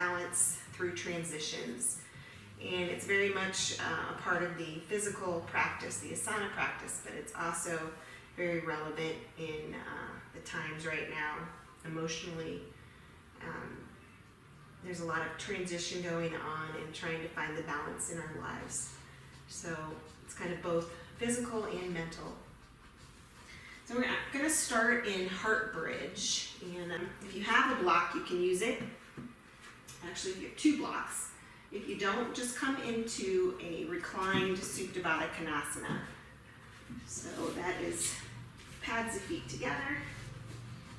balance through transitions. And it's very much a part of the physical practice, the asana practice, but it's also very relevant in the times right now, emotionally. There's a lot of transition going on and trying to find the balance in our lives. So it's kind of both physical and mental. So we're going to start in heart bridge, and if you have a block, you can use it. Actually, if you have 2 blocks. If you don't, just come into a reclined Supta Baddha Konasana. So that is pads the feet together.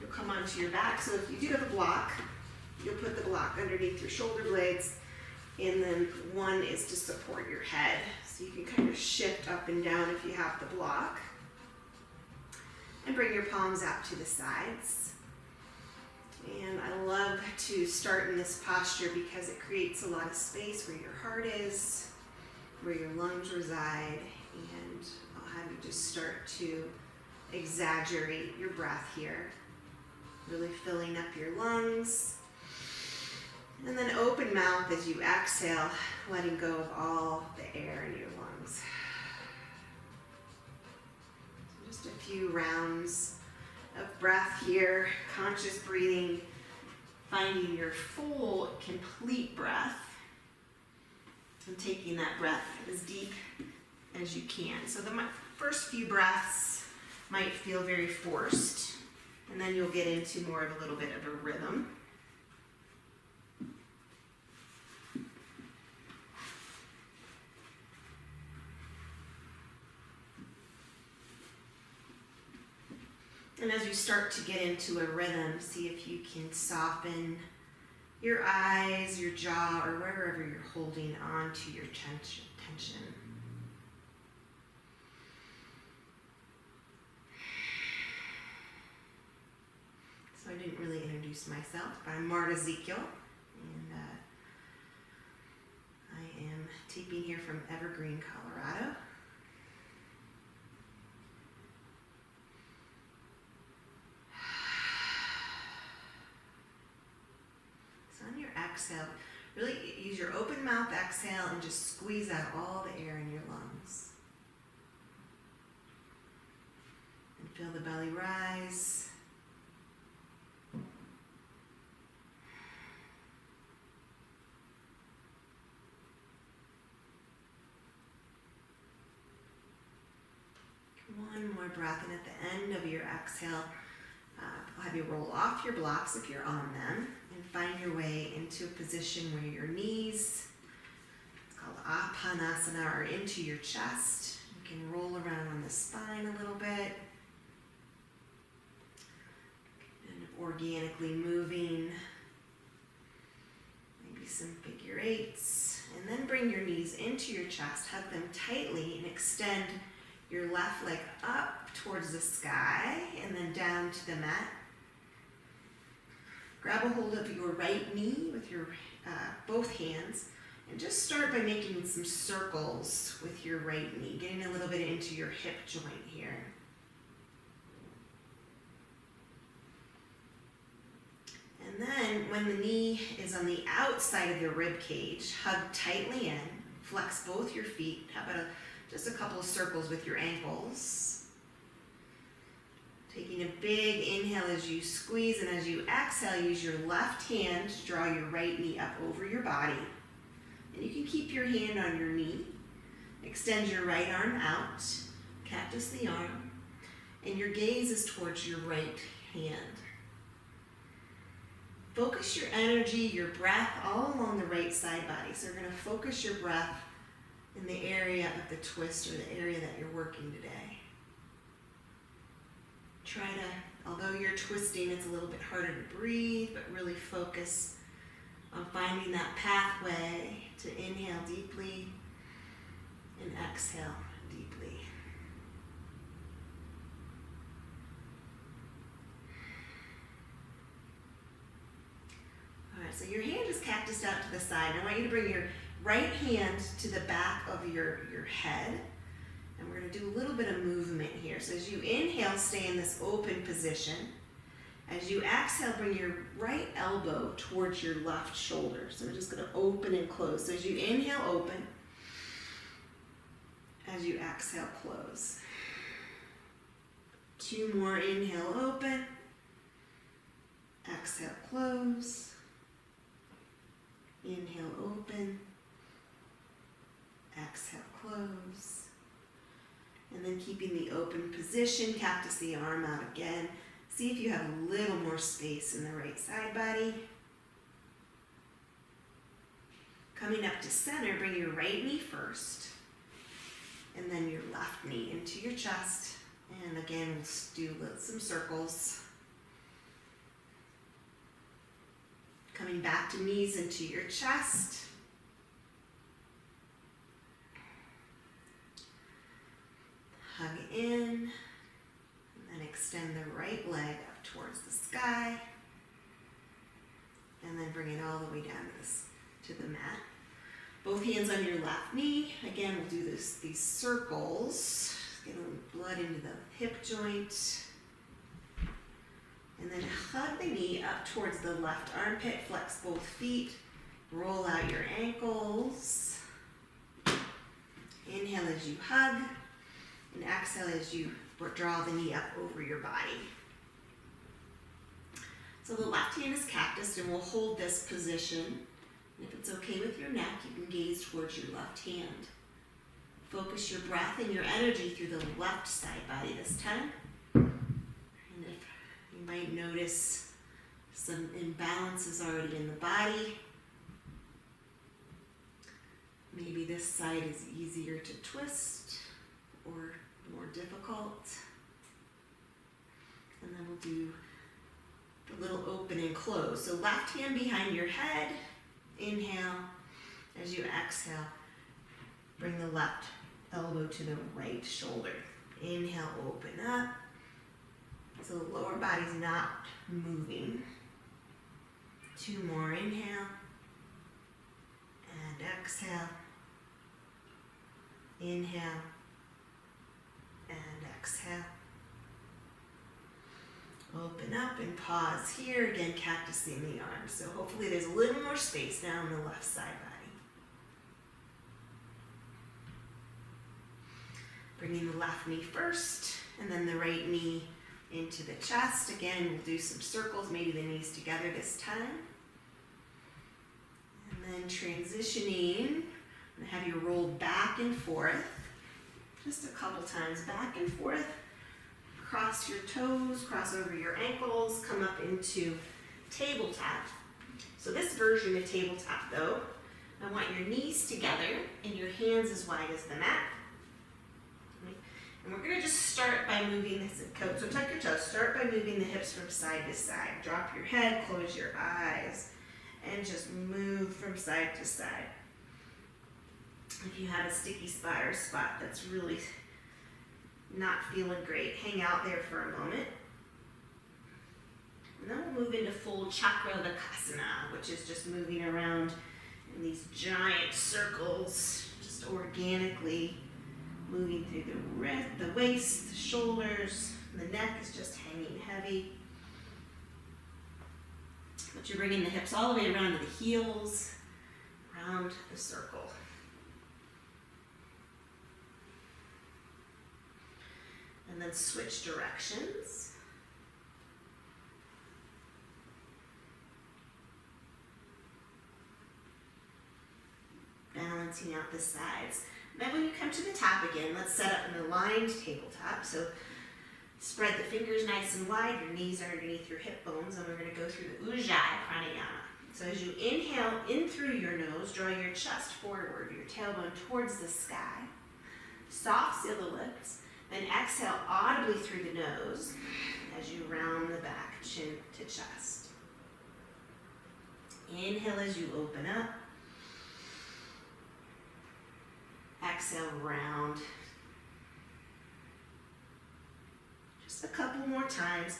You'll come onto your back. So if you do have a block, you'll put the block underneath your shoulder blades, and then one is to support your head. So you can kind of shift up and down if you have the block. And bring your palms out to the sides. And I love to start in this posture because it creates a lot of space where your heart is, where your lungs reside, and I'll have you just start to exaggerate your breath here, really filling up your lungs. And then open mouth as you exhale, letting go of all the air in your lungs. Just a few rounds of breath here, conscious breathing, finding your full, complete breath, and taking that breath as deep as you can. So the first few breaths might feel very forced, and then you'll get into more of a little bit of a rhythm. And as you start to get into a rhythm, see if you can soften your eyes, your jaw, or wherever you're holding on to your tension. So I didn't really introduce myself, but I'm Marda, and I am taping here from Evergreen, Colorado. On your exhale, really use your open mouth exhale and just squeeze out all the air in your lungs. And feel the belly rise. One more breath, and at the end of your exhale, I'll have you roll off your blocks if you're on them and find your way into a position where your knees, it's called Apanasana, are into your chest. You can roll around on the spine a little bit and organically moving, maybe some figure 8s, and then bring your knees into your chest, hug them tightly, and extend your left leg up towards the sky and then down to the mat. Grab a hold of your right knee with your both hands and just start by making some circles with your right knee, getting a little bit into your hip joint here. And then when the knee is on the outside of your rib cage, hug tightly in, flex both your feet. How about just a couple of circles with your ankles. Taking a big inhale as you squeeze, and as you exhale, use your left hand to draw your right knee up over your body. And you can keep your hand on your knee. Extend your right arm out, cactus the arm, and your gaze is towards your right hand. Focus your energy, your breath, all along the right side body. So you're going to focus your breath in the area of the twist or the area that you're working today. Try to, although you're twisting, it's a little bit harder to breathe, but really focus on finding that pathway to inhale deeply and exhale deeply. All right, so your hand is cactused out to the side. I want you to bring your right hand to the back of your head. And we're going to do a little bit of movement here. So as you inhale, stay in this open position. As you exhale, bring your right elbow towards your left shoulder. So we're just gonna open and close. So as you inhale, open. As you exhale, close. 2 more, inhale, open. Exhale, close. Inhale, open. Exhale, close. And then keeping the open position, cactus the arm out again. See if you have a little more space in the right side body. Coming up to center, bring your right knee first. And then your left knee into your chest. And again, we'll do some circles. Coming back to knees into your chest. Hug in. And then extend the right leg up towards the sky. And then bring it all the way down to the mat. Both hands on your left knee. Again, we'll do these circles. Get a little blood into the hip joint. And then hug the knee up towards the left armpit. Flex both feet. Roll out your ankles. Inhale as you hug. And exhale as you draw the knee up over your body. So the left hand is cactus, and we'll hold this position. If it's okay with your neck, you can gaze towards your left hand. Focus your breath and your energy through the left side body this time. And if you might notice some imbalances already in the body, maybe this side is easier to twist or more difficult. And then we'll do the little open and close. So left hand behind your head. Inhale. As you exhale, bring the left elbow to the right shoulder. Inhale, open up. So the lower body's not moving. 2 more, inhale. And exhale. Inhale. And exhale. Open up and pause here. Again, cactus in the arms. So hopefully there's a little more space now on the left side body. Bringing the left knee first, and then the right knee into the chest. Again, we'll do some circles, maybe the knees together this time. And then transitioning, I'm going to have you roll back and forth. Just a couple times, back and forth. Cross your toes, cross over your ankles, come up into tabletop. So this version of tabletop though, I want your knees together and your hands as wide as the mat. And we're gonna just start by moving this coat. So tuck your toes, start by moving the hips from side to side. Drop your head, close your eyes, and just move from side to side. If you have a sticky spot or a spot that's really not feeling great, hang out there for a moment. And then we'll move into full Chakravakasana, which is just moving around in these giant circles, just organically moving through the waist, the shoulders, the neck is just hanging heavy. But you're bringing the hips all the way around to the heels, around the circle. And then switch directions. Balancing out the sides. Then when you come to the top again, let's set up an aligned tabletop. So spread the fingers nice and wide, your knees are underneath your hip bones, and we're going to go through the Ujjayi Pranayama. So as you inhale in through your nose, draw your chest forward, your tailbone towards the sky. Soft seal the lips. Then exhale audibly through the nose as you round the back, chin to chest. Inhale as you open up. Exhale, round. Just a couple more times.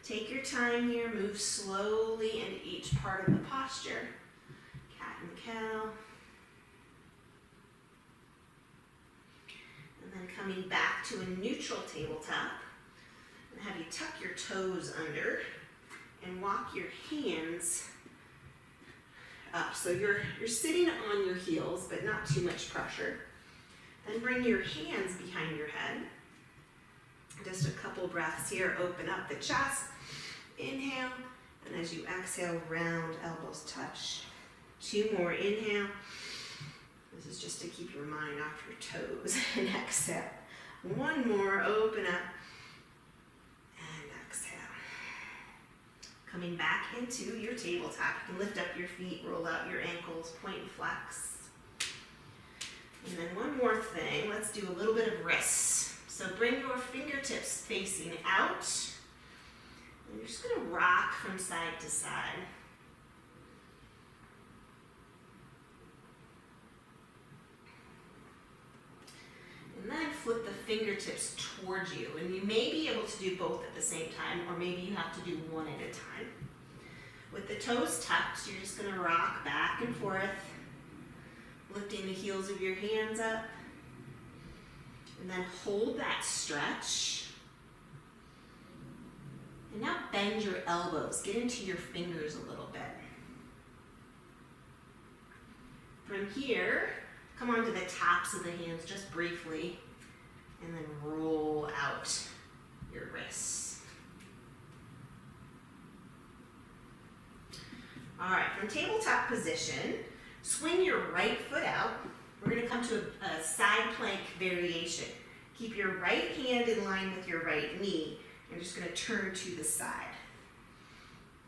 Take your time here, move slowly into each part of the posture. Cat and cow. And then coming back to a neutral tabletop, and have you tuck your toes under and walk your hands up. So you're sitting on your heels, but not too much pressure. Then bring your hands behind your head. Just a couple breaths here. Open up the chest. Inhale. And as you exhale, round elbows touch. 2 more. Inhale. This is just to keep your mind off your toes. And exhale. 1 more. Open up. And exhale. Coming back into your tabletop. You can lift up your feet, roll out your ankles, point and flex. And then one more thing. Let's do a little bit of wrists. So bring your fingertips facing out. And you're just going to rock from side to side. And then flip the fingertips towards you. And you may be able to do both at the same time, or maybe you have to do one at a time. With the toes tucked, you're just going to rock back and forth, lifting the heels of your hands up. And then hold that stretch. And now bend your elbows. Get into your fingers a little bit. From here, come onto the tops of the hands just briefly. And then roll out your wrists. All right, from tabletop position, swing your right foot out. We're going to come to a side plank variation. Keep your right hand in line with your right knee. You're just going to turn to the side.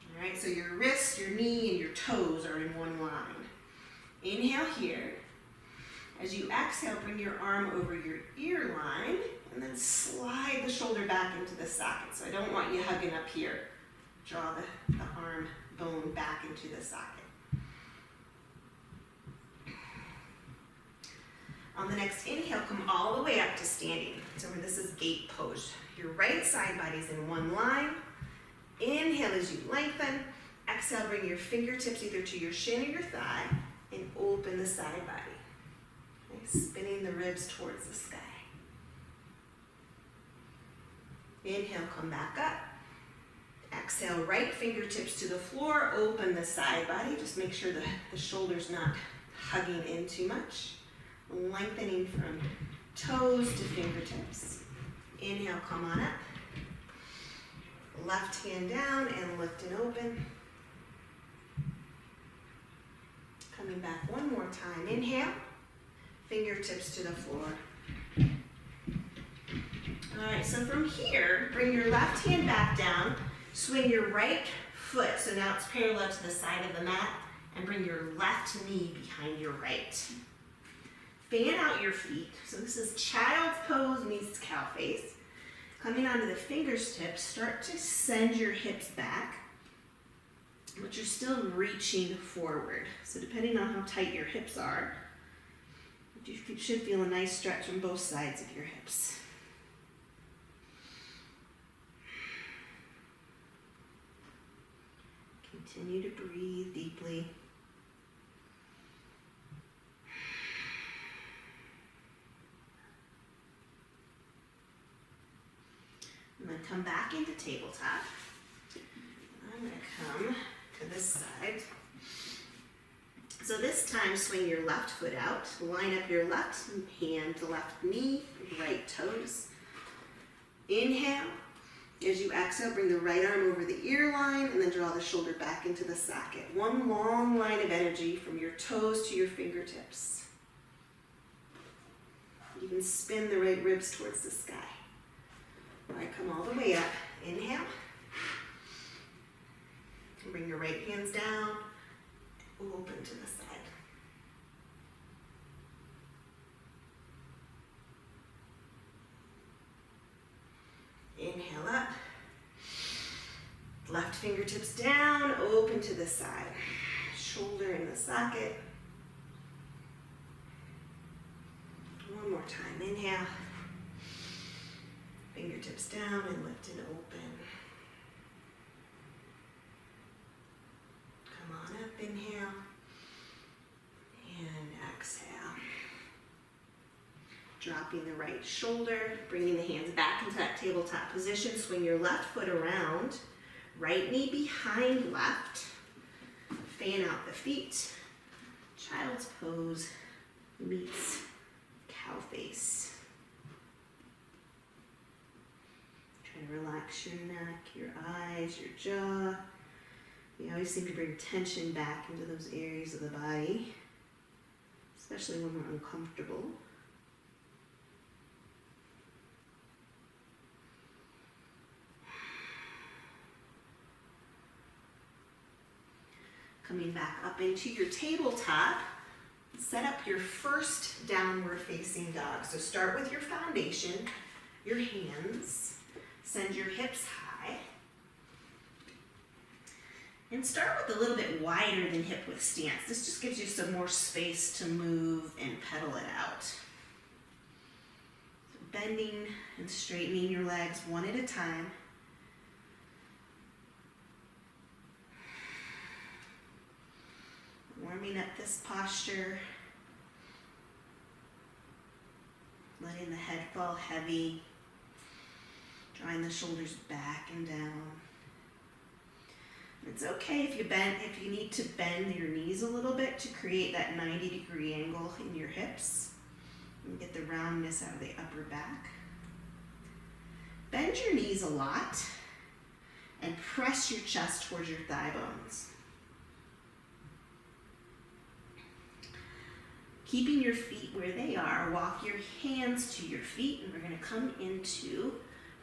All right, so your wrist, your knee, and your toes are in one line. Inhale here. As you exhale, bring your arm over your ear line, and then slide the shoulder back into the socket. So I don't want you hugging up here. Draw the arm bone back into the socket. On the next inhale, come all the way up to standing. So this is gate pose. Your right side body's in one line. Inhale as you lengthen. Exhale, bring your fingertips either to your shin or your thigh and open the side body. Okay, spinning the ribs towards the sky. Inhale, come back up. Exhale, right fingertips to the floor. Open the side body. Just make sure the shoulder's not hugging in too much. Lengthening from toes to fingertips. Inhale, come on up. Left hand down and lift and open. Coming back one more time. Inhale. Fingertips to the floor. All right, so from here, bring your left hand back down. Swing your right foot, so now it's parallel to the side of the mat, and bring your left knee behind your right. Fan out your feet. So this is child's pose meets cow face. Coming onto the fingertips, start to send your hips back, but you're still reaching forward. So depending on how tight your hips are, you should feel a nice stretch on both sides of your hips. Continue to breathe deeply. And then come back into tabletop. I'm going to come to this side. So this time, swing your left foot out. Line up your left hand to left knee, right toes. Inhale. As you exhale, bring the right arm over the ear line and then draw the shoulder back into the socket. One long line of energy from your toes to your fingertips. You can spin the right ribs towards the sky. All right, come all the way up. Inhale. Bring your right hands down. Open to the side. Inhale up. Left fingertips down, open to the side. Shoulder in the socket. One more time. Inhale. Fingertips down and lift and open. Come on up, inhale. And exhale. Dropping the right shoulder, bringing the hands back into that tabletop position. Swing your left foot around. Right knee behind left. Fan out the feet. Child's pose meets cow face. Try to relax your neck, your eyes, your jaw. We always seem to bring tension back into those areas of the body, especially when we're uncomfortable. Coming back up into your tabletop, set up your first downward facing dog. So start with your foundation, your hands, send your hips high, and start with a little bit wider than hip width stance. This just gives you some more space to move and pedal it out. So bending and straightening your legs one at a time. Warming up this posture, letting the head fall heavy, drawing the shoulders back and down. It's okay if you need to bend your knees a little bit to create that 90-degree angle in your hips and get the roundness out of the upper back. Bend your knees a lot and press your chest towards your thigh bones. Keeping your feet where they are, walk your hands to your feet, and we're going to come into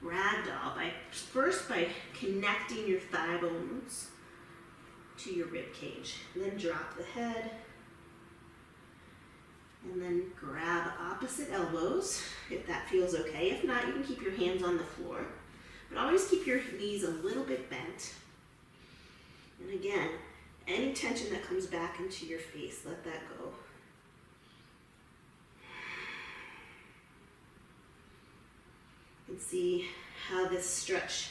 ragdoll first by connecting your thigh bones to your rib cage. Then drop the head, and then grab opposite elbows if that feels okay. If not, you can keep your hands on the floor, but always keep your knees a little bit bent. And again, any tension that comes back into your face, let that go. You can see how this stretch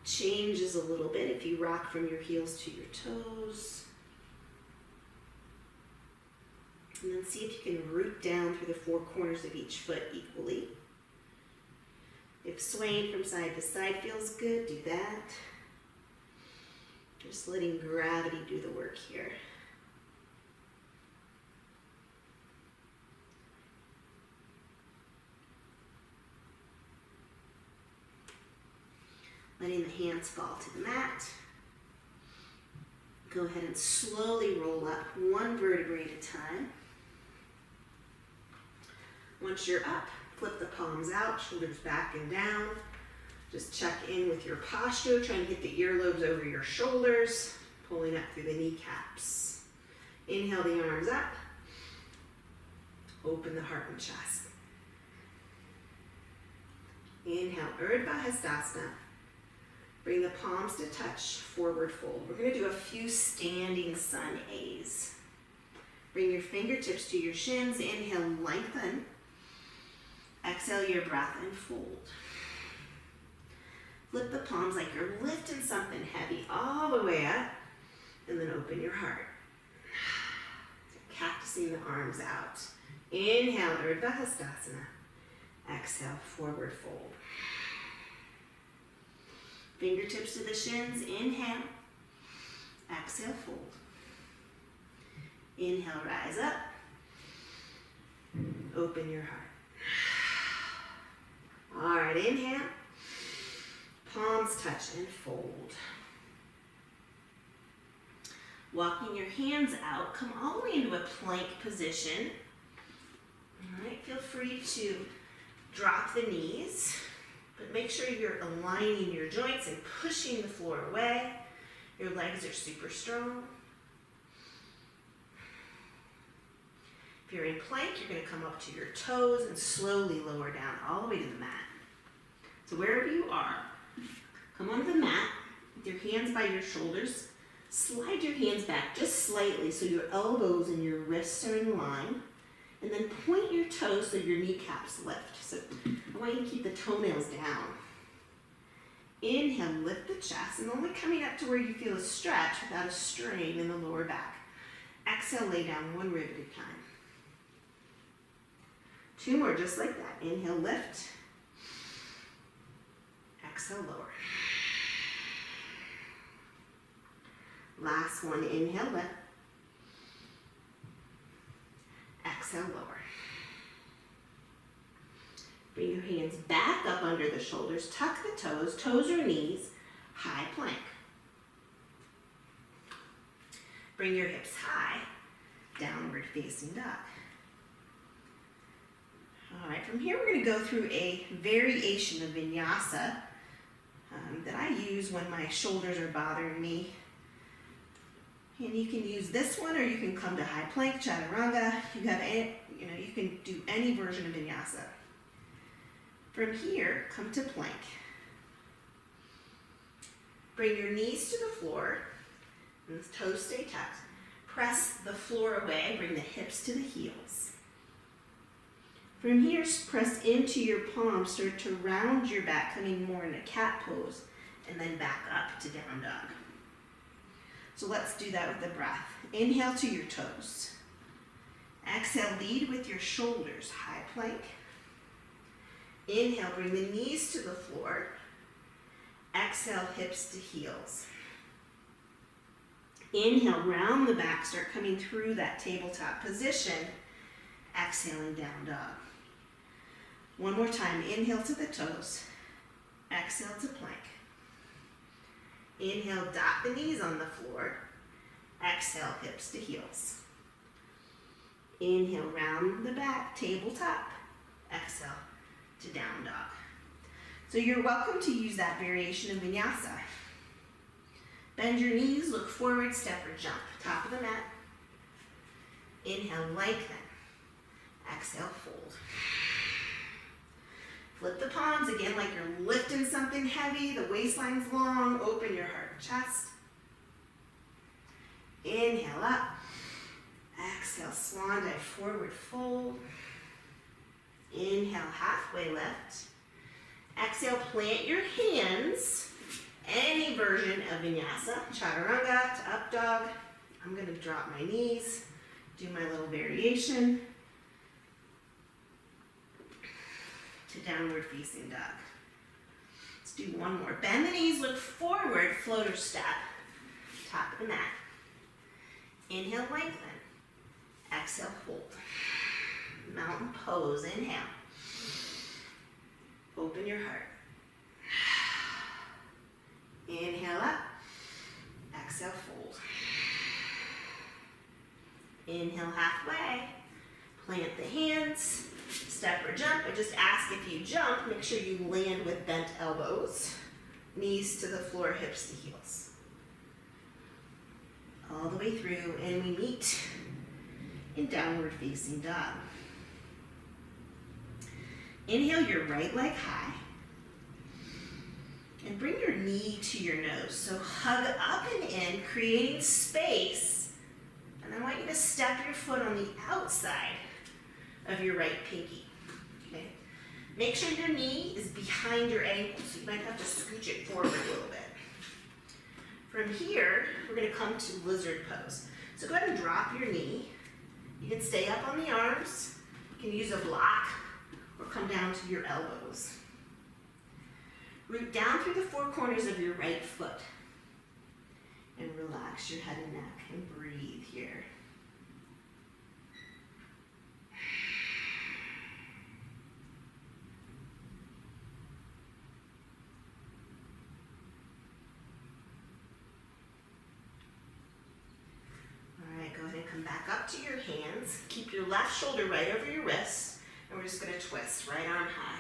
changes a little bit if you rock from your heels to your toes. And then see if you can root down through the four corners of each foot equally. If swaying from side to side feels good, do that. Just letting gravity do the work here. Letting the hands fall to the mat. Go ahead and slowly roll up one vertebrae at a time. Once you're up, flip the palms out, shoulders back and down. Just check in with your posture, trying to get the earlobes over your shoulders, pulling up through the kneecaps. Inhale the arms up. Open the heart and chest. Inhale, Urdhva Hastasana. Bring the palms to touch, forward fold. We're going to do a few standing sun A's. Bring your fingertips to your shins. Inhale, lengthen. Exhale your breath and fold. Flip the palms like you're lifting something heavy all the way up, and then open your heart. Cactusing the arms out. Inhale, Urdhva Hastasana. Exhale, forward fold. Fingertips to the shins, inhale. Exhale, fold. Inhale, rise up. Open your heart. All right, inhale. Palms touch and fold. Walking your hands out, come all the way into a plank position. All right, feel free to drop the knees, but make sure you're aligning your joints and pushing the floor away. Your legs are super strong. If you're in plank, you're going to come up to your toes and slowly lower down all the way to the mat. So wherever you are, come onto the mat with your hands by your shoulders. Slide your hands back just slightly so your elbows and your wrists are in line. And then point your toes so your kneecaps lift. So I want you to keep the toenails down. Inhale, lift the chest, and only coming up to where you feel a stretch without a strain in the lower back. Exhale, lay down one rib at a time. Two more just like that. Inhale, lift. Exhale, lower. Last one, inhale, lift. Exhale, lower. Bring your hands back up under the shoulders, tuck the toes, toes or knees, high plank. Bring your hips high, downward facing dog. All right, from here we're going to go through a variation of Vinyasa that I use when my shoulders are bothering me. And you can use this one, or you can come to high plank, chaturanga. You can do any version of Vinyasa. From here, come to plank. Bring your knees to the floor, and the toes stay tucked. Press the floor away, bring the hips to the heels. From here, press into your palms, start to round your back, coming more into cat pose, and then back up to down dog. So let's do that with the breath. Inhale to your toes. Exhale, lead with your shoulders, high plank. Inhale, bring the knees to the floor. Exhale, hips to heels. Inhale, round the back, start coming through that tabletop position. Exhaling, down dog. One more time, inhale to the toes. Exhale to plank. Inhale, dot the knees on the floor. Exhale, hips to heels. Inhale, round the back, tabletop. Exhale to down dog. So you're welcome to use that variation of Vinyasa. Bend your knees, look forward, step or jump. Top of the mat. Inhale, lengthen. Exhale, fold. Flip the palms again like you're lifting something heavy. The waistline's long. Open your heart and chest. Inhale up. Exhale, swan dive, forward fold. Inhale, halfway lift. Exhale, plant your hands. Any version of Vinyasa. Chaturanga to up dog. I'm going to drop my knees. Do my little variation. To downward facing dog. Let's do one more. Bend the knees, look forward, floater step. Top of the mat. Inhale, lengthen. Exhale, hold. Mountain pose, inhale. Open your heart. Inhale up. Exhale, fold. Inhale, halfway. Plant the hands. Step or jump. I just ask if you jump, make sure you land with bent elbows. Knees to the floor, hips to heels. All the way through, and we meet in downward facing dog. Inhale your right leg high. And bring your knee to your nose. So hug up and in, creating space. And I want you to step your foot on the outside of your right pinky. Okay? Make sure your knee is behind your ankle, so you might have to scooch it forward a little bit. From here, we're going to come to lizard pose. So go ahead and drop your knee. You can stay up on the arms. You can use a block or come down to your elbows. Root down through the four corners of your right foot. And relax your head and neck and breathe here. Come back up to your hands. Keep your left shoulder right over your wrist. And we're just going to twist right arm high.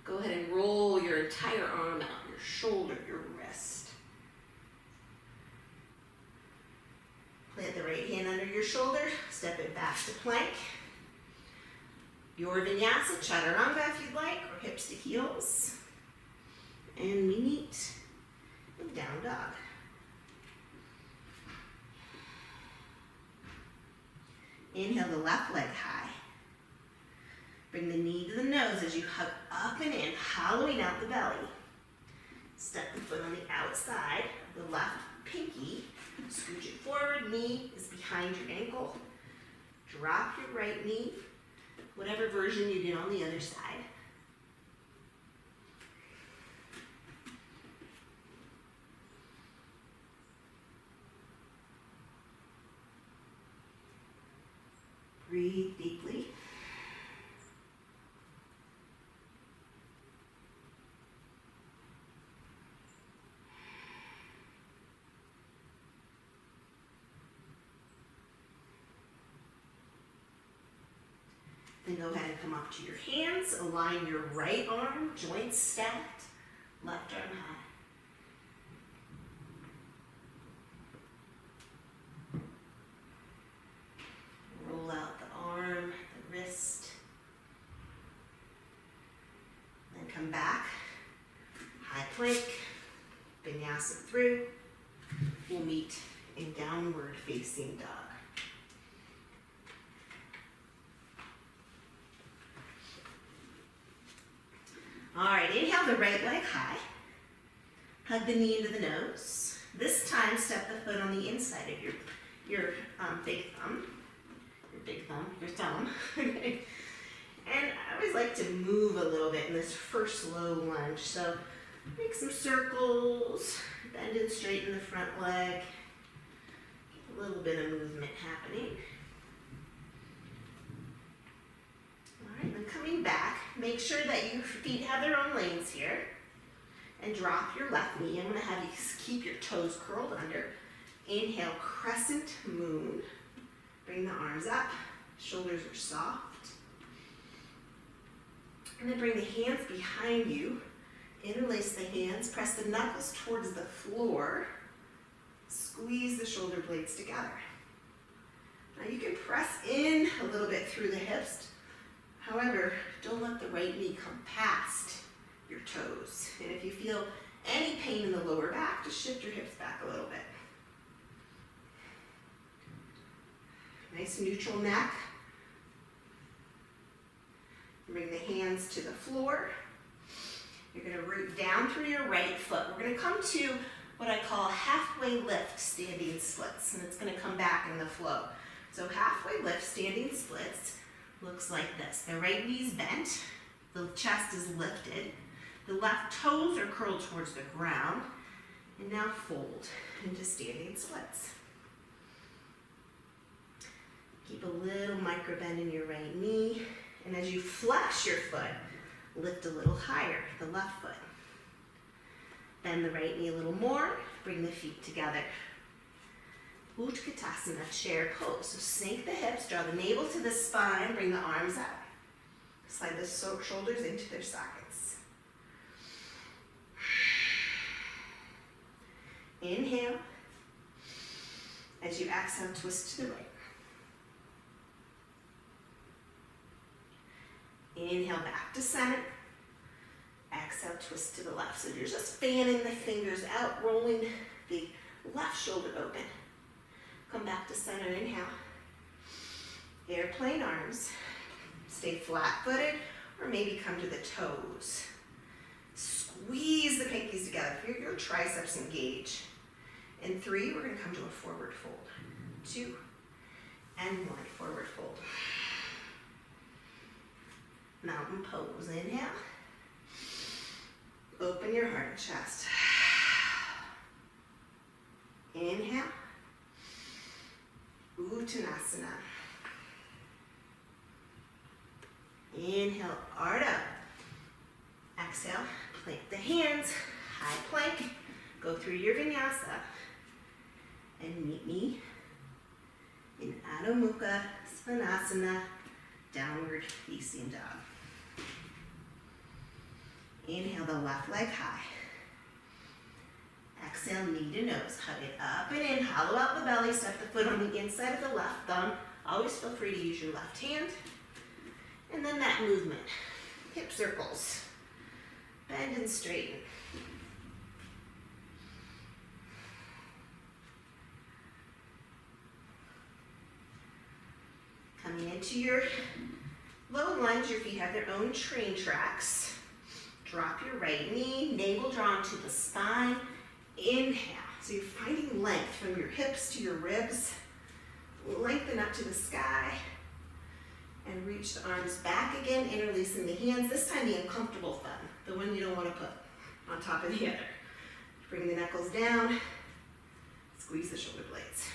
Go ahead and roll your entire arm out. Your shoulder, your wrist. Plant the right hand under your shoulder. Step it back to plank. Your Vinyasa, chaturanga if you'd like, or hips to heels. And we meet in down dog. Inhale the left leg high. Bring the knee to the nose as you hug up and in, hollowing out the belly. Step the foot on the outside of the left pinky. Scooch it forward, knee is behind your ankle. Drop your right knee, whatever version you did on the other side. Then go ahead and come up to your hands, align your right arm, joints stacked, left arm high. Roll out the arm, the wrist. Then come back, high plank, vinyasa through. We'll meet in downward facing dog. All right, inhale the right leg high. Hug the knee into the nose. This time, step the foot on the inside of your big thumb. Your thumb. Okay. And I always like to move a little bit in this first low lunge. So make some circles, bend and straighten the front leg. A little bit of movement happening. All right, then coming back, make sure that your feet have their own lanes here. And drop your left knee. I'm going to have you keep your toes curled under. Inhale, crescent moon. Bring the arms up. Shoulders are soft. And then bring the hands behind you. Interlace the hands. Press the knuckles towards the floor. Squeeze the shoulder blades together. Now you can press in a little bit through the hips. However, don't let the right knee come past your toes. And if you feel any pain in the lower back, just shift your hips back a little bit. Nice neutral neck. Bring the hands to the floor. You're going to root down through your right foot. We're going to come to what I call halfway lift standing splits, and it's going to come back in the flow. So halfway lift standing splits looks like this. The right knee's bent, the chest is lifted, the left toes are curled towards the ground, and now fold into standing splits. Keep a little micro bend in your right knee, and as you flex your foot, lift a little higher, the left foot. Bend the right knee a little more, bring the feet together. Utkatasana, chair pose. So sink the hips, draw the navel to the spine, bring the arms up. Slide the shoulders into their sockets. Inhale. As you exhale, twist to the right. Inhale back to center. Exhale, twist to the left. So you're just fanning the fingers out, rolling the left shoulder open. Come back to center, inhale. Airplane arms. Stay flat-footed, or maybe come to the toes. Squeeze the pinkies together. Feel your triceps engage. In 3, we're going to come to a forward fold. 2, and 1, forward fold. Mountain pose, inhale. Open your heart and chest. Inhale. Uttanasana. Inhale, arch up. Exhale, plank the hands, high plank. Go through your vinyasa. And meet me in Adho Mukha Svanasana, downward facing dog. Inhale the left leg high. Exhale, knee to nose. Hug it up and in. Hollow out the belly. Step the foot on the inside of the left thumb. Always feel free to use your left hand. And then that movement. Hip circles. Bend and straighten. Coming into your low lunge, your feet have their own train tracks. Drop your right knee, navel drawn to the spine. Inhale. So you're finding length from your hips to your ribs. Lengthen up to the sky. And reach the arms back again, interlacing the hands. This time the uncomfortable thumb, the one you don't want to put on top of the other. Bring the knuckles down. Squeeze the shoulder blades.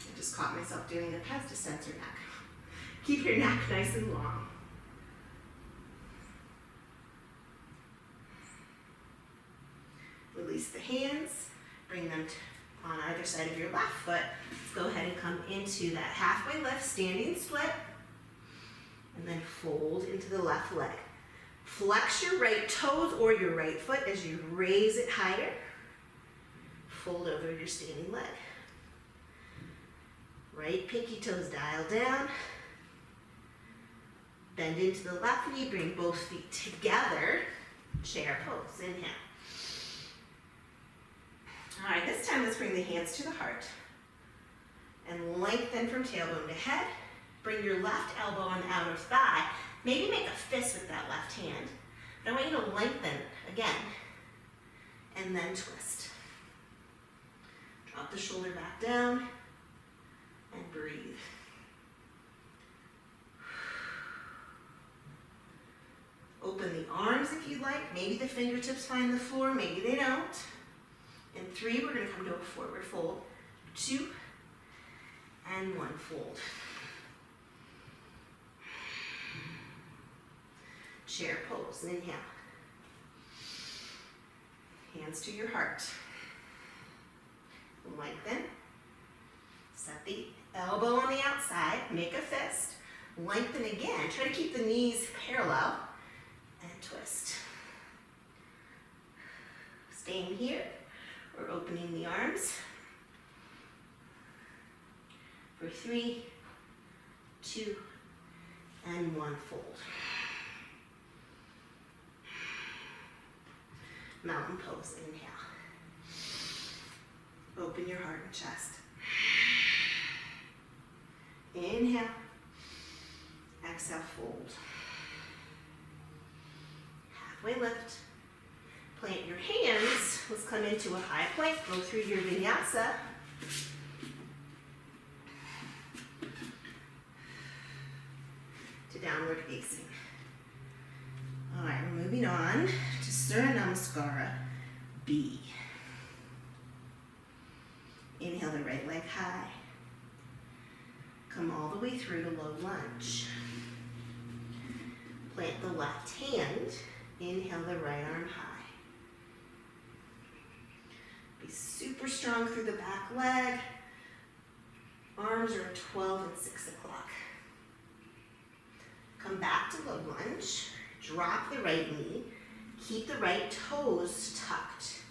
I just caught myself doing a pesticensor neck. Keep your neck nice and long. Release the hands, bring them on either side of your left foot. Let's go ahead and come into that halfway lift, standing split, and then fold into the left leg. Flex your right toes or your right foot as you raise it higher. Fold over your standing leg. Right pinky toes dial down. Bend into the left knee, bring both feet together. Chair pose, inhale. All right, this time let's bring the hands to the heart. And lengthen from tailbone to head. Bring your left elbow on the outer thigh. Maybe make a fist with that left hand. But I want you to lengthen again. And then twist. Drop the shoulder back down. And breathe. Open the arms if you'd like. Maybe the fingertips find the floor, maybe they don't. In 3, we're going to come to a forward fold. 2, and 1 fold. Chair pose, inhale. Hands to your heart. Lengthen. Set the elbow on the outside, make a fist. Lengthen again, try to keep the knees parallel. And twist. Staying here, we're opening the arms. For 3, 2, and 1 fold. Mountain pose, inhale. Open your heart and chest. Inhale. Exhale, fold. Halfway lift. Plant your hands. Let's come into a high plank. Go through your vinyasa. To downward facing. All right, we're moving on to Surya Namaskara B. Inhale the right leg high. Come all the way through to low lunge. Plant the left hand. Inhale the right arm high. Be super strong through the back leg. Arms are at 12 and 6 o'clock. Come back to low lunge. Drop the right knee. Keep the right toes tucked.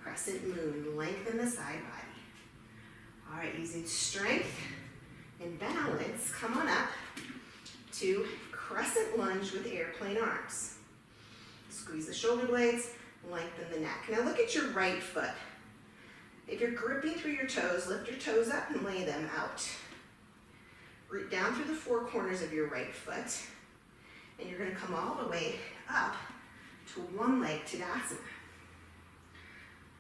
Crescent moon. Lengthen the side body. All right, using strength and balance, come on up to crescent lunge with airplane arms. Squeeze the shoulder blades, lengthen the neck. Now look at your right foot. If you're gripping through your toes, lift your toes up and lay them out. Root down through the 4 corners of your right foot, and you're going to come all the way up to one leg Tadasana.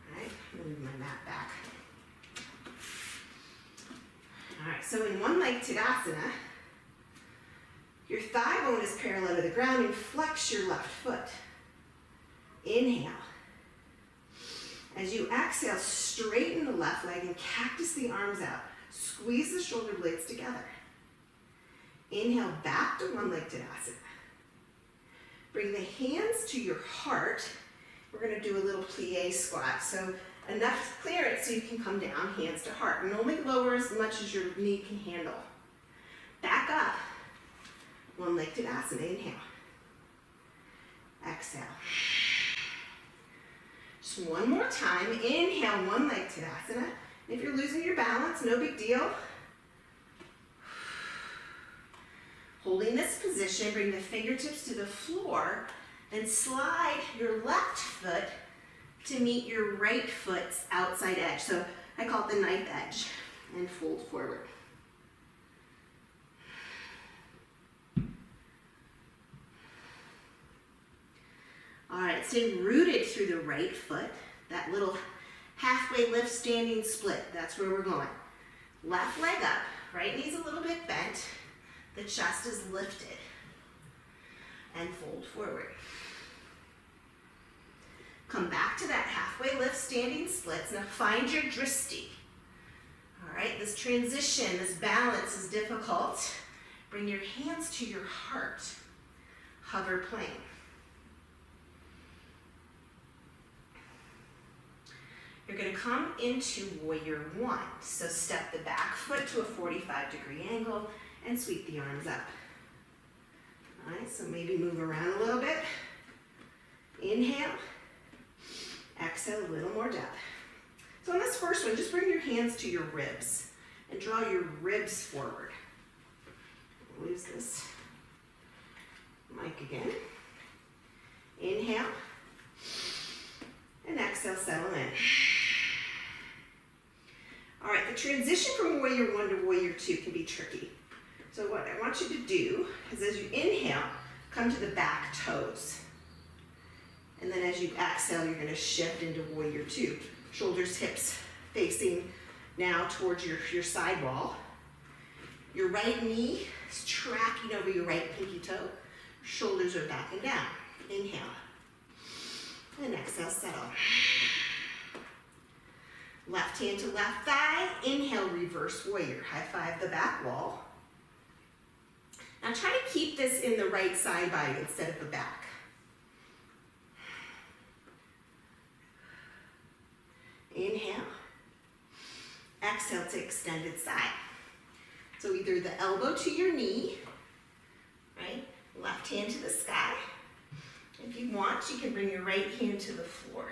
All right, I'm going to move my mat back. All right, so in one leg Tadasana, your thigh bone is parallel to the ground and flex your left foot. Inhale. As you exhale, straighten the left leg and cactus the arms out. Squeeze the shoulder blades together. Inhale back to one leg Tadasana. Bring the hands to your heart. We're going to do a little plie squat. So enough clearance so you can come down, hands to heart. And only lower as much as your knee can handle. Back up. One leg Tadasana. Inhale. Exhale. Just one more time. Inhale, one leg Tadasana. If you're losing your balance, no big deal. Holding this position, bring the fingertips to the floor and slide your left foot to meet your right foot's outside edge. So I call it the knife edge, and fold forward. All right, stay rooted through the right foot. That little halfway lift, standing split. That's where we're going. Left leg up, right knee's a little bit bent. The chest is lifted. And fold forward. Come back to that halfway lift, standing splits. Now find your dristi. All right, this transition, this balance is difficult. Bring your hands to your heart. Hover plane. You're gonna come into warrior one. So step the back foot to a 45-degree angle and sweep the arms up. All right, so maybe move around a little bit. Inhale, exhale, a little more depth. So on this first one, just bring your hands to your ribs and draw your ribs forward. Lose this mic again. Inhale, and exhale, settle in. All right, the transition from warrior one to warrior two can be tricky. So what I want you to do is as you inhale, come to the back toes. And then as you exhale, you're gonna shift into warrior two. Shoulders, hips facing now towards your side wall. Your right knee is tracking over your right pinky toe. Shoulders are back and down. Inhale. And exhale, settle. Left hand to left thigh. Inhale, reverse warrior. High five the back wall. Now try to keep this in the right side body instead of the back. Inhale. Exhale to extended side. So either the elbow to your knee, right? Left hand to the sky. If you want, you can bring your right hand to the floor.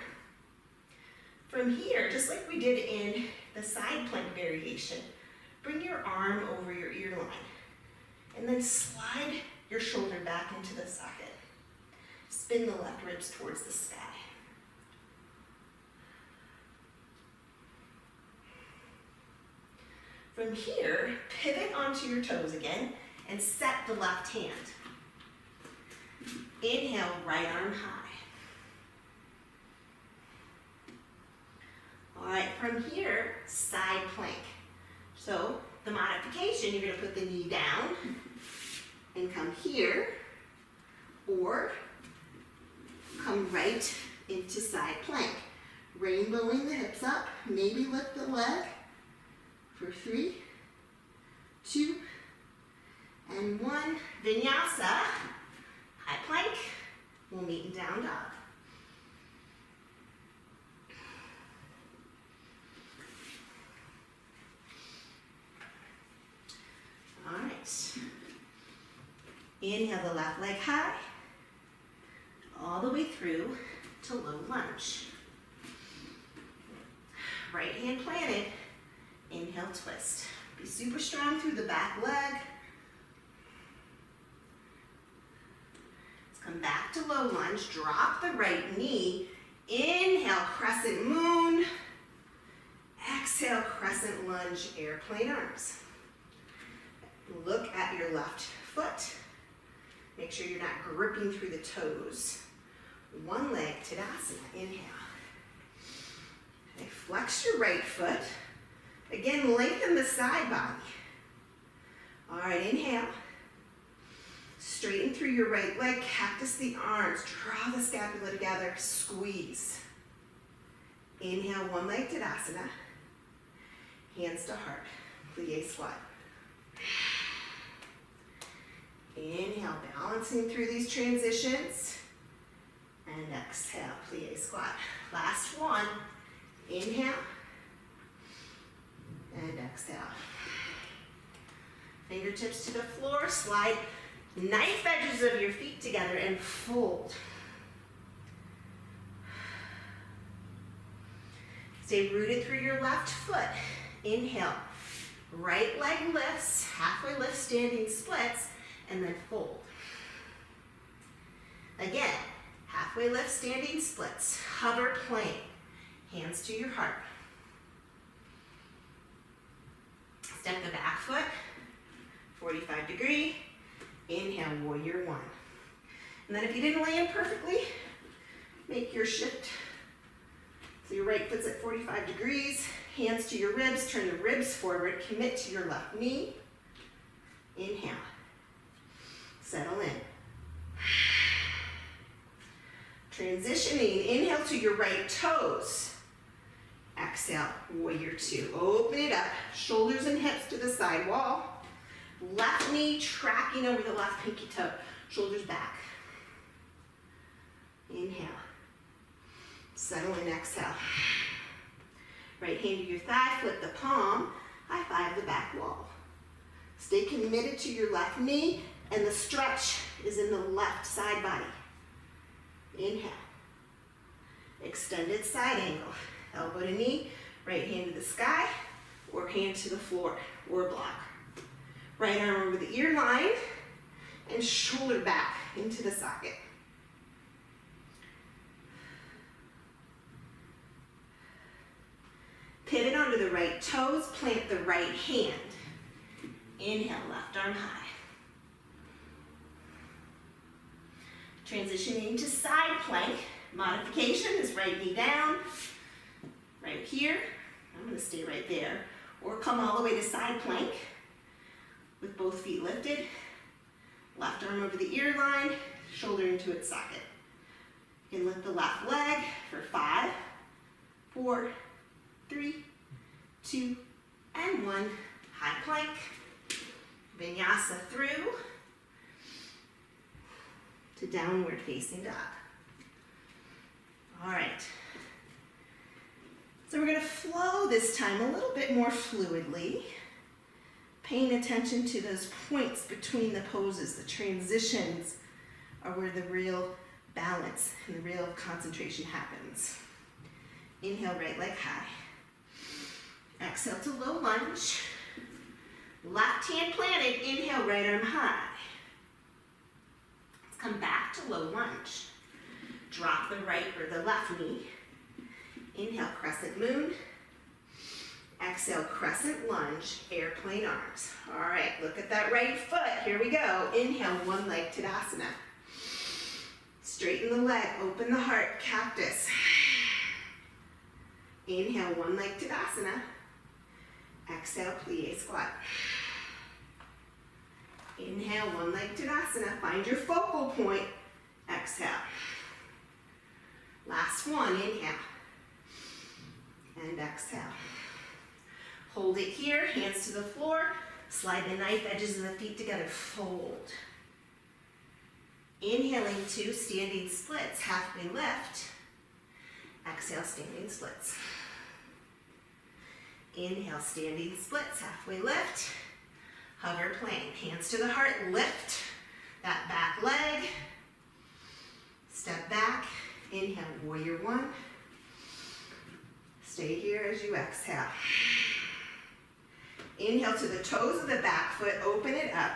From here, just like we did in the side plank variation, bring your arm over your ear line and then slide your shoulder back into the socket. Spin the left ribs towards the sky. From here, pivot onto your toes again and set the left hand. Inhale, right arm high. All right, from here, side plank. So the modification, you're gonna put the knee down and come here, or come right into side plank. Rainbowing the hips up, maybe lift the leg for 3, 2, and 1. Vinyasa, high plank. We'll meet in down dog. All right. Inhale the left leg high, all the way through to low lunge. Right hand planted. Inhale, twist. Be super strong through the back leg. Let's come back to low lunge. Drop the right knee. Inhale, crescent moon. Exhale, crescent lunge, airplane arms. Look at your left foot. Make sure you're not gripping through the toes. One leg, Tadasana. Inhale. Okay, flex your right foot. Again, lengthen the side body. All right, inhale. Straighten through your right leg, cactus the arms. Draw the scapula together, squeeze. Inhale, one leg Tadasana. Hands to heart, plie squat. Inhale, balancing through these transitions. And exhale, plie squat. Last one. Inhale. And exhale. Fingertips to the floor. Slide knife edges of your feet together and fold. Stay rooted through your left foot. Inhale. Right leg lifts, halfway lift, standing splits, and then fold. Again, halfway lift, standing splits. Hover plank. Hands to your heart. Step the back foot, 45 degree. Inhale, warrior one. And then if you didn't land perfectly, make your shift. So your right foot's at 45 degrees. Hands to your ribs, turn the ribs forward, commit to your left knee. Inhale. Settle in. Transitioning, inhale to your right toes. Exhale, warrior two. Open it up, shoulders and hips to the side wall. Left knee tracking over the left pinky toe. Shoulders back. Inhale. Settle in, exhale. Right hand to your thigh, flip the palm, high five the back wall. Stay committed to your left knee, and the stretch is in the left side body. Inhale. Extended side angle. Elbow to knee, right hand to the sky, or hand to the floor, or block. Right arm over the ear line, and shoulder back into the socket. Pivot onto the right toes, plant the right hand. Inhale, left arm high. Transitioning to side plank. Modification is right knee down, right here. I'm going to stay right there. Or come all the way to side plank with both feet lifted. Left arm over the ear line, shoulder into its socket. You can lift the left leg for 5, 4, 3, 2, and 1. High plank. Vinyasa through to downward facing dog. All right. So we're going to flow this time a little bit more fluidly, paying attention to those points between the poses. The transitions are where the real balance and the real concentration happens. Inhale, right leg high. Exhale to low lunge. Left hand planted, inhale, right arm high. Let's come back to low lunge. Drop the right or the left knee. Inhale, crescent moon. Exhale, crescent lunge, airplane arms. All right, look at that right foot. Here we go. Inhale, one leg Tadasana. Straighten the leg, open the heart, cactus. Inhale, one leg Tadasana. Exhale, plie squat. Inhale, one leg Tadasana. Find your focal point. Exhale. Last one, inhale. And exhale. Hold it here, hands to the floor. Slide the knife edges of the feet together, fold. Inhaling to standing splits, halfway lift. Exhale, standing splits. Inhale, standing splits, halfway lift. Hover plank, hands to the heart, lift that back leg. Step back, inhale, warrior one. Stay here as you exhale. Inhale to the toes of the back foot, open it up,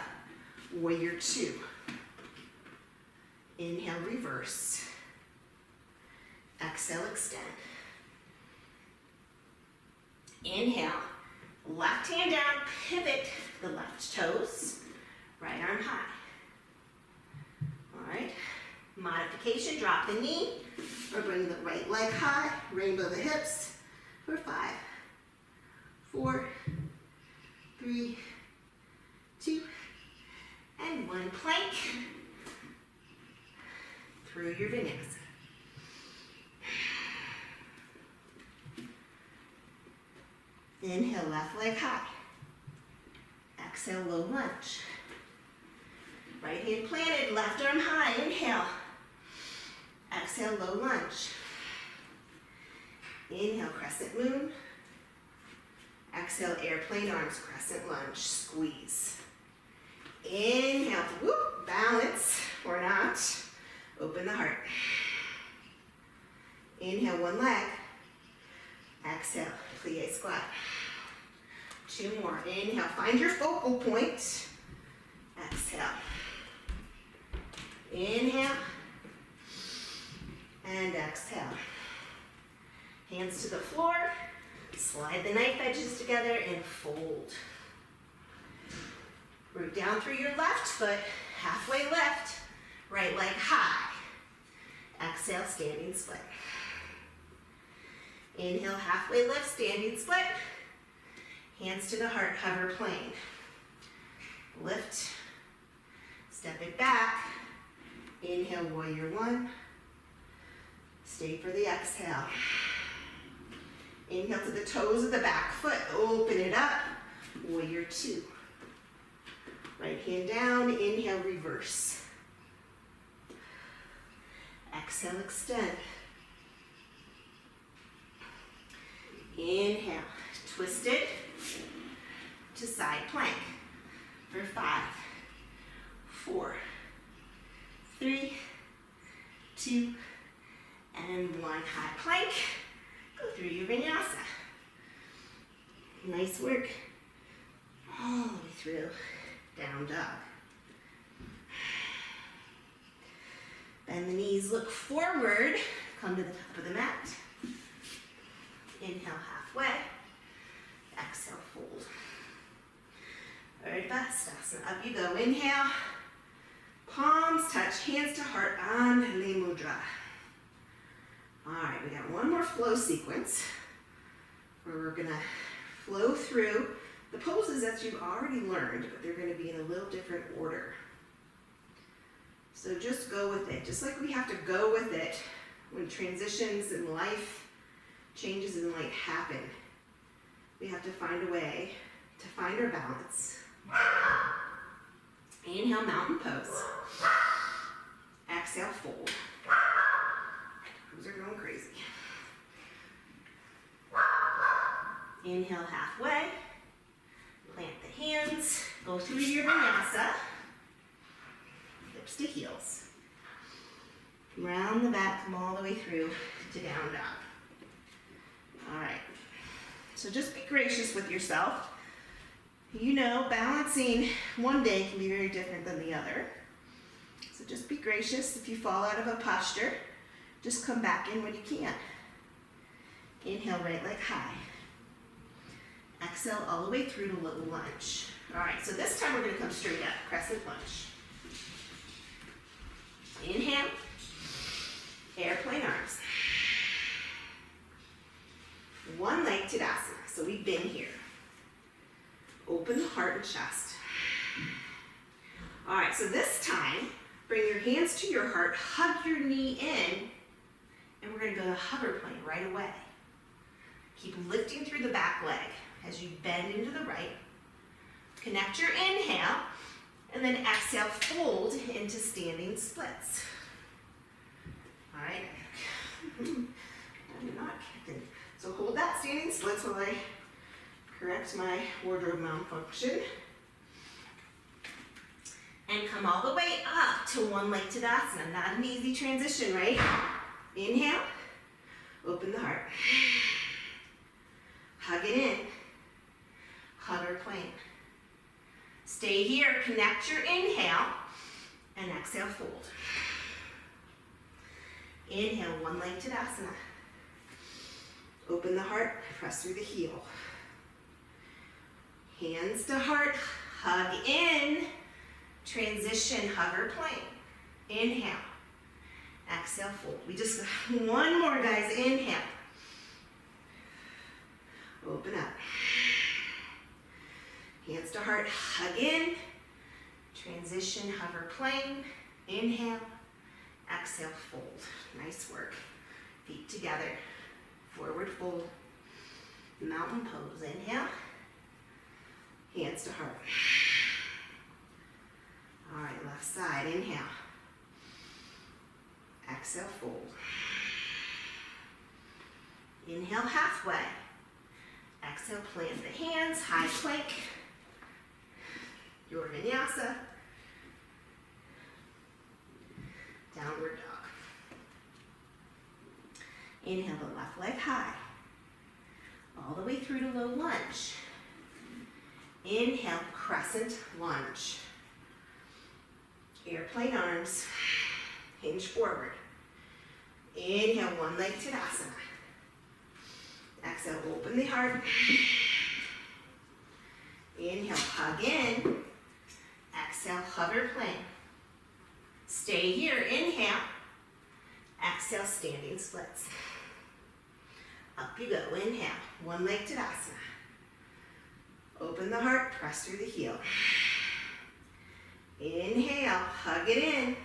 warrior two. Inhale, reverse. Exhale, extend. Inhale, left hand down, pivot the left toes, right arm high. All right, modification, drop the knee, or bring the right leg high, rainbow the hips for 5, 4, 3, 2, and 1. Plank through your vinyasa. Inhale, left leg high. Exhale, low lunge. Right hand planted, left arm high. Inhale. Exhale, low lunge. Inhale, crescent moon. Exhale, airplane arms, crescent lunge, squeeze. Inhale, whoop, balance, or not. Open the heart. Inhale, one leg. Exhale, plie squat. 2 more. Inhale, find your focal point. Exhale. Inhale. And exhale. Hands to the floor. Slide the knife edges together and fold. Root down through your left foot. Halfway lift. Right leg high. Exhale, standing split. Inhale, halfway lift, standing split. Hands to the heart, hover plane. Lift, step it back. Inhale, warrior one. Stay for the exhale. Inhale to the toes of the back foot, open it up. Warrior two. Right hand down, inhale, reverse. Exhale, extend. Inhale, twist it to side plank for 5, 4, 3, 2, and 1. High plank. Go through your vinyasa. Nice work. All the way through. Down dog. Bend the knees, look forward. Come to the top of the mat. Inhale halfway. Exhale, fold. Very fast. Up you go. Inhale. Palms touch, hands to heart, Anjali Mudra. All right, we got one more flow sequence where we're gonna flow through the poses that you've already learned, but they're gonna be in a little different order. So just go with it. Just like we have to go with it when transitions in life, changes in life happen. We have to find a way to find our balance. Inhale, mountain pose. Exhale, fold. Those are going crazy. Inhale halfway. Plant the hands. Go through your vinyasa. Hips to heels. Round the back, come all the way through to down dog. All right. So just be gracious with yourself. You know, balancing one day can be very different than the other. So just be gracious. If you fall out of a posture, just come back in when you can. Inhale, right leg high. Exhale all the way through to little lunge. All right, so this time we're gonna come straight up, crescent lunge. Inhale, airplane arms. One leg Tadasana, so we've been here. Open the heart and chest. All right, so this time, bring your hands to your heart, hug your knee in, and we're gonna go to hover plane right away. Keep lifting through the back leg as you bend into the right. Connect your inhale, and then exhale, fold into standing splits. All right, I'm not kidding. So hold that standing splits while I correct my wardrobe malfunction. And come all the way up to one leg Tadasana. Not an easy transition, right? Inhale, open the heart. Hug it in. Hover plane. Stay here, connect your inhale, and exhale, fold. Inhale, one leg Tadasana. Open the heart, press through the heel. Hands to heart, hug in. Transition, hover plane. Inhale. Exhale, fold. We just got one more, guys. Inhale. Open up. Hands to heart, hug in. Transition, hover plane. Inhale. Exhale, fold. Nice work. Feet together. Forward fold. Mountain pose. Inhale. Hands to heart. All right, left side. Inhale. Exhale, fold. Inhale, halfway. Exhale, plant the hands, high plank. Your vinyasa. Downward dog. Inhale the left leg high. All the way through to low lunge. Inhale, crescent lunge. Airplane arms, hinge forward. Inhale, one leg Tadasana. Exhale, open the heart. Inhale, hug in. Exhale, hover plane. Stay here, inhale. Exhale, standing splits. Up you go, inhale, one leg Tadasana. Open the heart, press through the heel. Inhale, hug it in.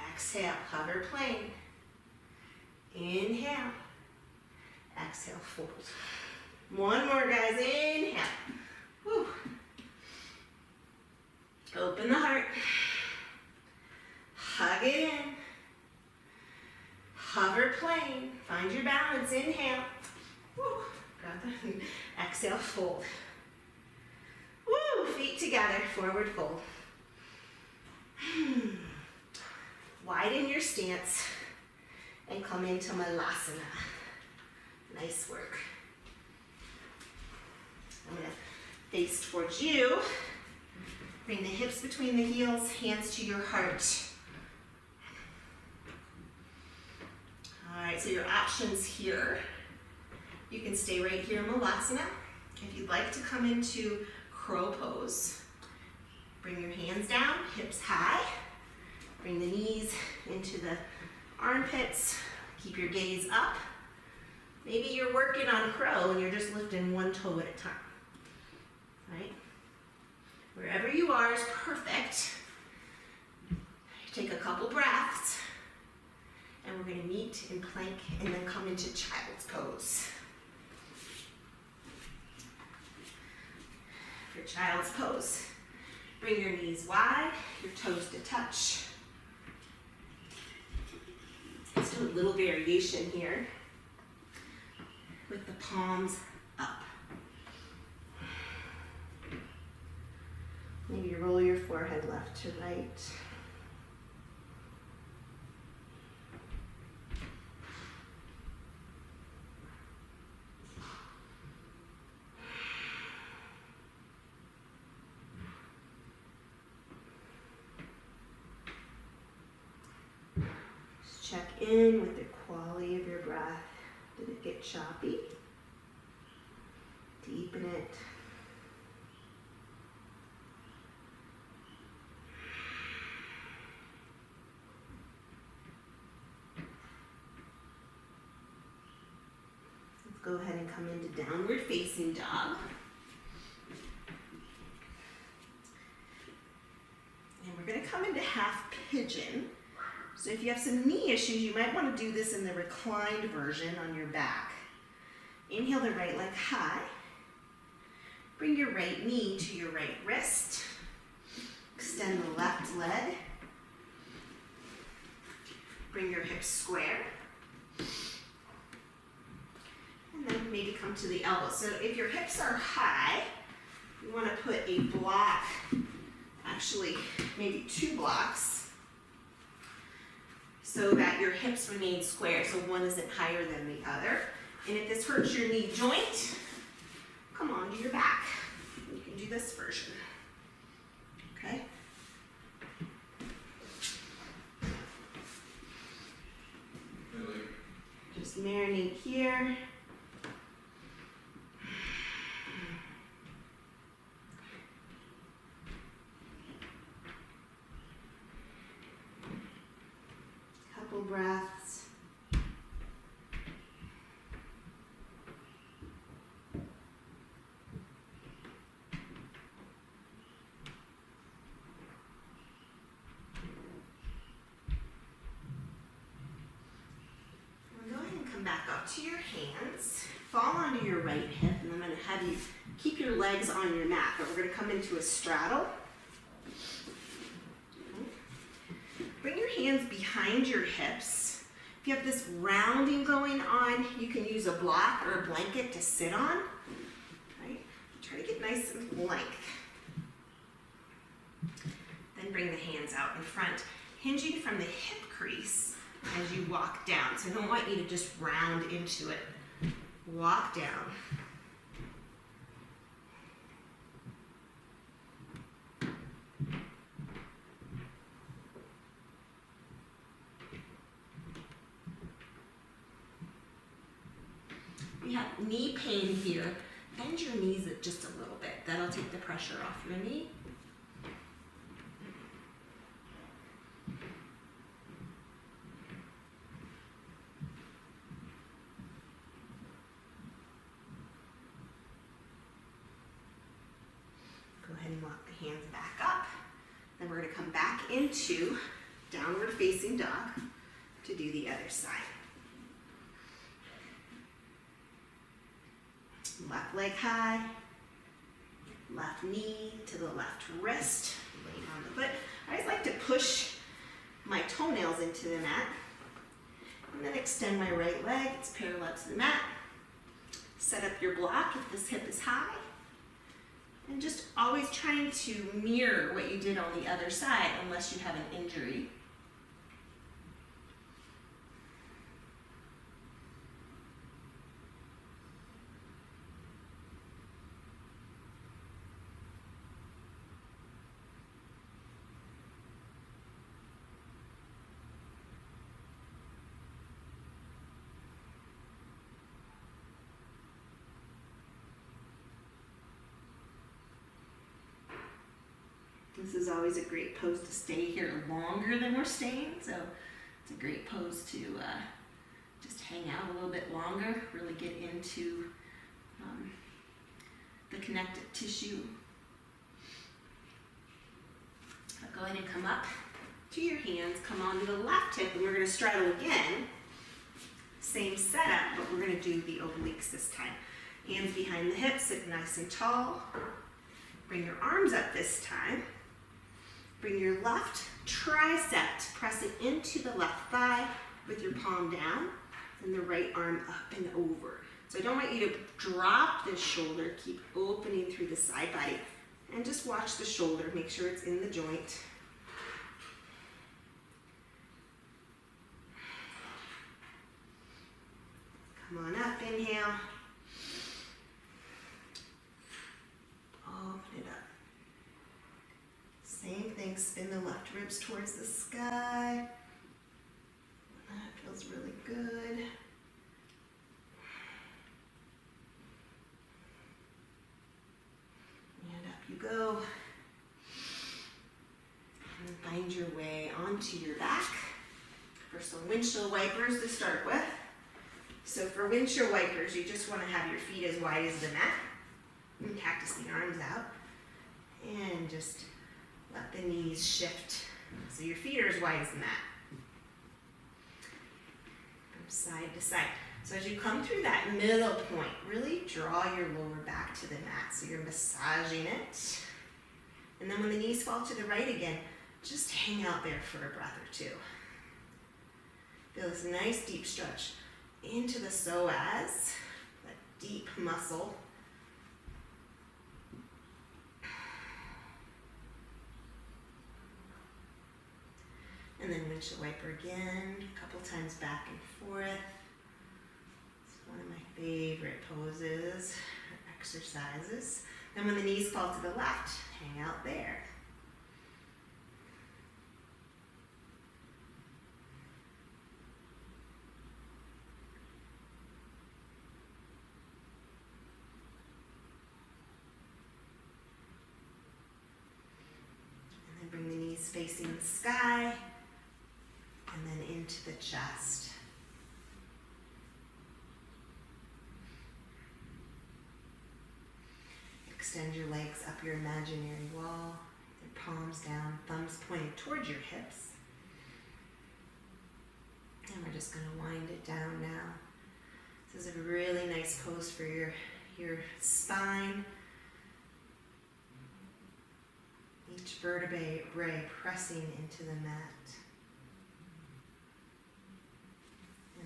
Exhale, hover plane. Inhale. Exhale, fold. One more, guys. Inhale. Woo. Open the heart. Hug it in. Hover plane. Find your balance. Inhale. Woo. Exhale, fold. Woo, feet together, forward fold. Widen your stance and come into Malasana. Nice work. I'm gonna face towards you. Bring the hips between the heels, hands to your heart. All right, so your options here. You can stay right here in Malasana. If you'd like to come into crow pose, bring your hands down, hips high. Bring the knees into the armpits. Keep your gaze up. Maybe you're working on crow and you're just lifting one toe at a time, right? Wherever you are is perfect. Take a couple breaths, and we're gonna meet in plank and then come into child's pose. For child's pose, bring your knees wide, your toes to touch. Let's do a little variation here with the palms up. Maybe you roll your forehead left to right. Just check in with the quality of your breath. Did it get choppy? Deepen it. Let's go ahead and come into downward facing dog. And we're going to come into half pigeon. So if you have some knee issues, you might want to do this in the reclined version on your back. Inhale the right leg high. Bring your right knee to your right wrist. Extend the left leg. Bring your hips square. And then maybe come to the elbow. So if your hips are high, you want to put a block, actually maybe 2 blocks, so that your hips remain square, so one isn't higher than the other. And if this hurts your knee joint, come on to your back. You can do this version. Okay? Just marinate here. Couple breaths. Go ahead and come back up to your hands. Fall onto your right hip, and I'm going to have you keep your legs on your mat, but we're going to come into a straddle. Bring your hands behind your hips. If you have this rounding going on, you can use a block or a blanket to sit on. Right? Try to get nice and length. Then bring the hands out in front, hinging from the hip crease as you walk down. So I don't want you to just round into it. Walk down. If you have knee pain here, bend your knees just a little bit. That'll take the pressure off your knee. Go ahead and walk the hands back up. Then we're going to come back into downward facing dog to do the other side. Left leg high, left knee to the left wrist, laying on the foot. I always like to push my toenails into the mat, and then extend my right leg. It's parallel to the mat. Set up your block if this hip is high. And just always trying to mirror what you did on the other side unless you have an injury. This is always a great pose to stay here longer than we're staying, so it's a great pose to just hang out a little bit longer, really get into the connective tissue. Go ahead and come up to your hands, come onto the left hip, and we're going to straddle again. Same setup, but we're going to do the obliques this time. Hands behind the hips, sit nice and tall. Bring your arms up this time. Bring your left tricep, press it into the left thigh with your palm down, and the right arm up and over. So I don't want you to drop this shoulder, keep opening through the side body, and just watch the shoulder, make sure it's in the joint. Come on up, inhale. Open it up. Same thing, spin the left ribs towards the sky. That feels really good. And up you go. And find your way onto your back for some windshield wipers to start with. So for windshield wipers, you just want to have your feet as wide as the mat. And cactus the arms out. And just let the knees shift. So your feet are as wide as the mat. From side to side. So as you come through that middle point, really draw your lower back to the mat. So you're massaging it. And then when the knees fall to the right again, just hang out there for a breath or two. Feel this nice deep stretch into the psoas, that deep muscle. And then windshield wiper again, a couple times back and forth. It's one of my favorite poses, or exercises. Then when the knees fall to the left, hang out there. And then bring the knees facing the sky. And then into the chest. Extend your legs up your imaginary wall, your palms down, thumbs pointing towards your hips. And we're just going to wind it down now. This is a really nice pose for your spine. Each vertebrae pressing into the mat.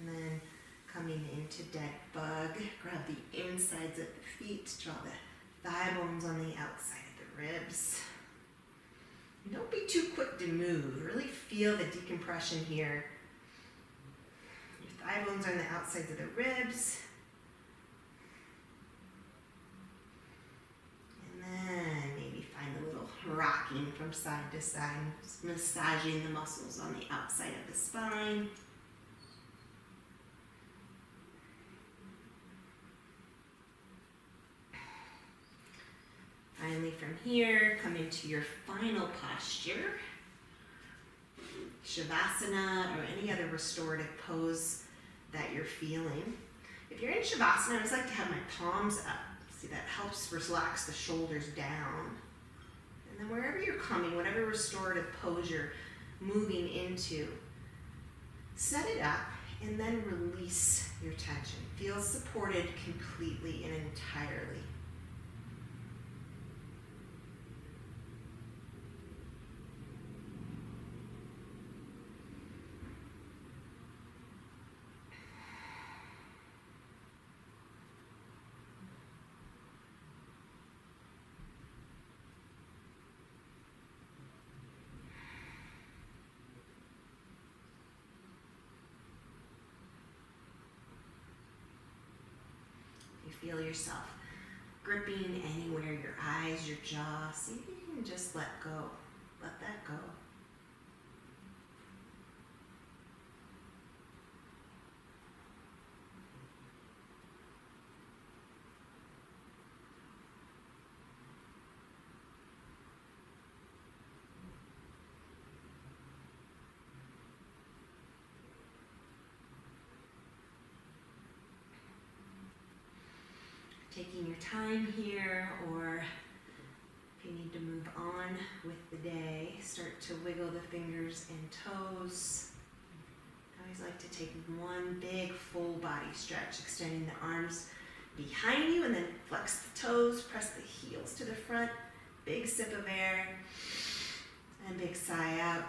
And then coming into dead bug, grab the insides of the feet, draw the thigh bones on the outside of the ribs. And don't be too quick to move. Really feel the decompression here. Your thigh bones are on the outsides of the ribs. And then maybe find a little rocking from side to side, just massaging the muscles on the outside of the spine. Finally, from here, come into your final posture, Shavasana or any other restorative pose that you're feeling. If you're in Shavasana, I always like to have my palms up. See, that helps relax the shoulders down. And then wherever you're coming, whatever restorative pose you're moving into, set it up and then release your tension. Feel supported completely and entirely. feel yourself gripping anywhere, your eyes, your jaw. See if you can just let go. Let that go. Taking your time here, or if you need to move on with the day, start to wiggle the fingers and toes. I always like to take one big full body stretch, extending the arms behind you and then flex the toes, press the heels to the front. Big sip of air and big sigh out.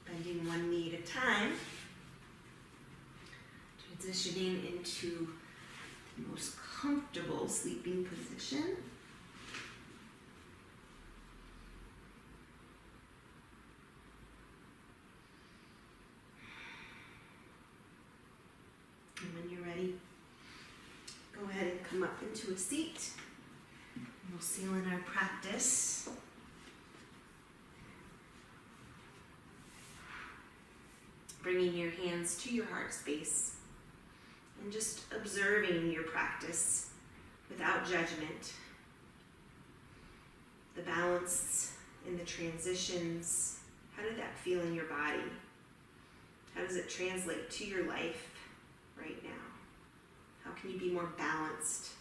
Bending one knee at a time. Transitioning into the most comfortable sleeping position. And when you're ready, go ahead and come up into a seat. And we'll seal in our practice. Bringing your hands to your heart space. And just observing your practice without judgment. The balance in the transitions. How did that feel in your body? How does it translate to your life right now? How can you be more balanced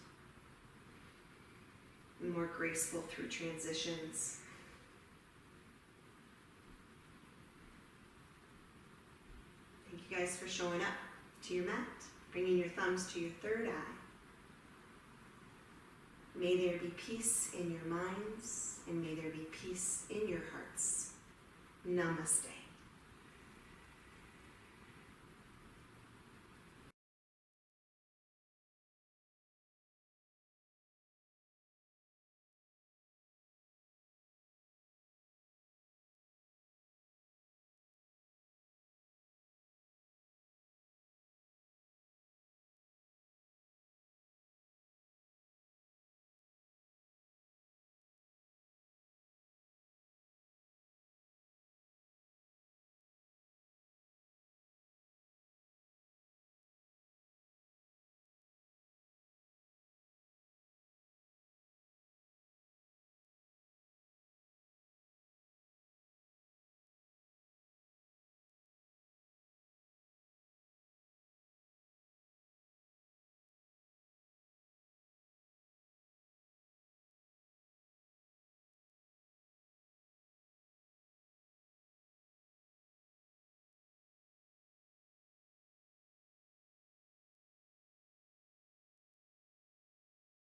and more graceful through transitions? Thank you guys for showing up to your mat. Bringing your thumbs to your third eye. May there be peace in your minds, and may there be peace in your hearts. Namaste.